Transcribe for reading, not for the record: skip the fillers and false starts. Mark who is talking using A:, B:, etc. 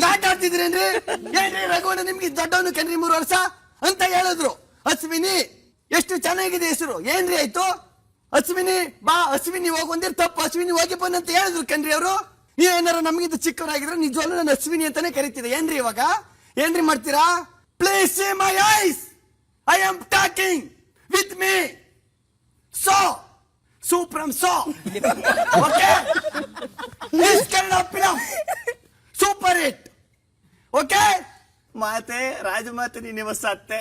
A: ನಾಟ ಆಡ್ತಿದ್ರೇನ್ರಿ? ಏನ್ರಿ ರಘುವಣ್ಣ ನಿಮ್ಗೆ ದೊಡ್ಡವನು ಕಣ್ರಿ 3 ವರ್ಷ ಅಂತ ಹೇಳಿದ್ರು. ಅಶ್ವಿನಿ ಎಷ್ಟು ಚೆನ್ನಾಗಿದೆ ಹೆಸರು, ಏನ್ರಿ ಆಯ್ತು? ಅಶ್ವಿನಿ ಬಾ, ಅಶ್ವಿನಿ ಹೋಗಿ ಒಂದಿರ್ ತಪ್ಪು, ಅಶ್ವಿನಿ ಹೋಗಿ ಬಂದ್ ಅಂತ ಹೇಳಿದ್ರು ಕಣ್ರಿ ಅವರು. ನೀವೇನಾರು ನಮಗಿಂತ ಚಿಕ್ಕವರಾಗಿದ್ರೆ ನಿಜವಾಗ್ಲೂ ನಾನು ಅಶ್ವಿನಿ ಅಂತಾನೆ ಕರಿತಿದ್ದೆ. ಏನ್ರಿ ಇವಾಗ ಏನ್ರಿ ಮಾಡ್ತೀರಾ? Please see my ice, I am talking with me. So Supram so. Okay? This kind of film. Super hit. Okay? ಮಾತೆ ರಾಜಮಾತೆ ನೀನೆ ಹೊಸ ಅತ್ತೆ.